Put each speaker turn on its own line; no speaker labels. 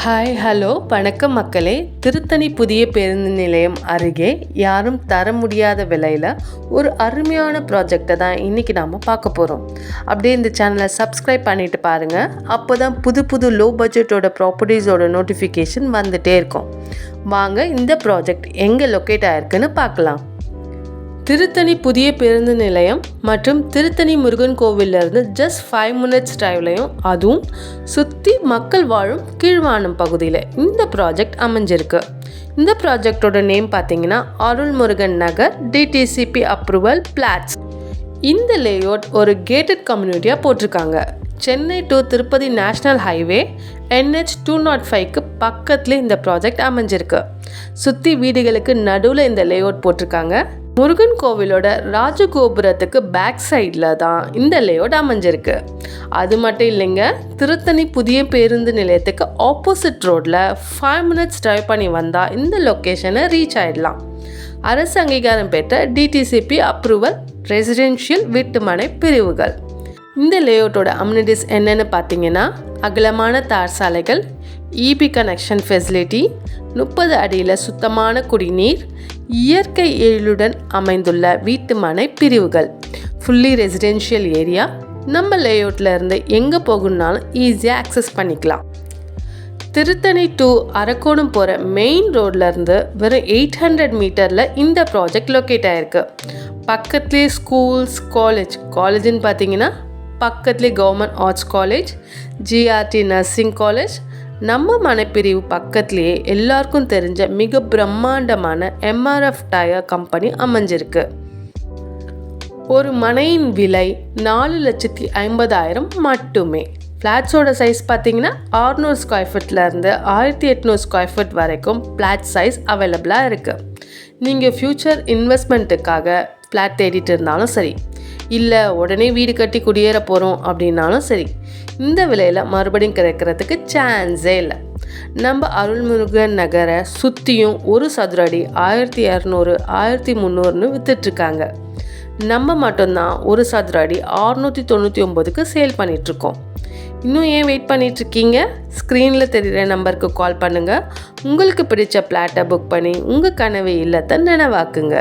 Hi hello வணக்கம் மக்களே. திருத்தணி புதிய பேருந்து நிலையம் அருகே யாரும் தர முடியாத விலையில் ஒரு அருமையான ப்ராஜெக்டை தான் இன்றைக்கி நாம் பார்க்க போகிறோம். அப்படியே இந்த சேனலை சப்ஸ்கிரைப் பண்ணிவிட்டு பாருங்கள். அப்போ தான் புது லோ பட்ஜெட்டோட ப்ராப்பர்ட்டிஸோட நோட்டிஃபிகேஷன் வந்துகிட்டே இருக்கும். வாங்க இந்த ப்ராஜெக்ட் எங்கே லொக்கேட் ஆகிருக்குன்னு பார்க்கலாம். திருத்தணி புதிய பேருந்து நிலையம் மற்றும் திருத்தணி முருகன் கோவிலிருந்து ஜஸ்ட் 5 minutes டிரைவ்லையும், அதுவும் சுற்றி மக்கள் வாழும் கீழ்வானம் பகுதியில் இந்த ப்ராஜெக்ட் அமைஞ்சிருக்கு. இந்த ப்ராஜெக்டோட நேம் பார்த்தீங்கன்னா அருள்முருகன் நகர் டிடிசிபி அப்ரூவல் பிளாட்ஸ். இந்த லேஅவுட் ஒரு கேட்டட் கம்யூனிட்டியாக போட்டிருக்காங்க. Chennai to Tirupati national highway NH 205க்கு பக்கத்துலேயே இந்த ப்ராஜெக்ட் அமைஞ்சிருக்கு. சுற்றி வீடுகளுக்கு நடுவில் இந்த லேஅவுட் போட்டிருக்காங்க. முருகன் கோவிலோட ராஜகோபுரத்துக்கு பேக் சைடில் தான் இந்த லேஅவுட் அமைஞ்சிருக்கு. அது மட்டும் இல்லைங்க, திருத்தணி புதிய பேருந்து நிலையத்துக்கு ஆப்போசிட் ரோடில் 5 minutes டிரைவ் பண்ணி வந்தால் இந்த லொக்கேஷனை ரீச் ஆகிடலாம். அரசு அங்கீகாரம் பெற்ற டிடிசிபி அப்ரூவல் ரெசிடென்ஷியல் வீட்டுமனை பிரிவுகள். இந்த லேஅவுட்டோட அம்யூனிட்டிஸ் என்னென்னு பார்த்தீங்கன்னா, அகலமான தார் சாலைகள், EB கனெக்ஷன் ஃபெசிலிட்டி, 30 அடியில் சுத்தமான குடிநீர், இயற்கை எழிலுடன் அமைந்துள்ள வீட்டுமனை பிரிவுகள், ஃபுல்லி ரெசிடென்ஷியல் ஏரியா. நம்ம லேஅவுட்டில் இருந்து எங்கே போகணுன்னாலும் ஈஸியாக ஆக்சஸ் பண்ணிக்கலாம். திருத்தணி டு அரக்கோணம் போகிற மெயின் ரோட்லேருந்து வெறும் 800 மீட்டரில் இந்த ப்ராஜெக்ட் லொக்கேட் ஆகிருக்கு. பக்கத்துலேயே ஸ்கூல்ஸ், காலேஜ்னு பார்த்தீங்கன்னா பக்கத்துலேயே government arts college, GRT nursing college, நம்ம மனைப்பிரிவு பக்கத்துலேயே எல்லாருக்கும் தெரிஞ்ச மிக பிரம்மாண்டமான MRF டயர் கம்பெனி அமைஞ்சிருக்கு. ஒரு மனையின் விலை 4,50,000 மட்டுமே. ஃப்ளாட்ஸோட சைஸ் பார்த்தீங்கன்னா 600 ஸ்கொயர் ஃபீட்லேருந்து 1800 ஸ்கொயர் ஃபீட் வரைக்கும் ஃப்ளாட் சைஸ் அவைலபிளாக இருக்குது. நீங்கள் ஃப்யூச்சர் இன்வெஸ்ட்மெண்ட்டுக்காக ஃப்ளாட் தேடிட்டு இருந்தாலும் சரி, இல்லை உடனே வீடு கட்டி குடியேற போகிறோம் அப்படின்னாலும் சரி, இந்த விலையில் மறுபடியும் கிடைக்கிறதுக்கு சான்ஸே இல்லை. நம்ம அருள்முருகன் நகரை சுற்றியும் ஒரு சதுர அடி 1200 1300ன்னு விற்றுட்ருக்காங்க. நம்ம மட்டும்தான் ஒரு சதுர அடி 699க்கு சேல் பண்ணிகிட்ருக்கோம். இன்னும் ஏன் வெயிட் பண்ணிகிட்ருக்கீங்க? ஸ்க்ரீனில் தெரிகிற நம்பருக்கு கால் பண்ணுங்கள். உங்களுக்கு பிடிச்ச பிளாட்டை புக் பண்ணி உங்கள் கனவு இல்லத்தை நினைவாக்குங்க.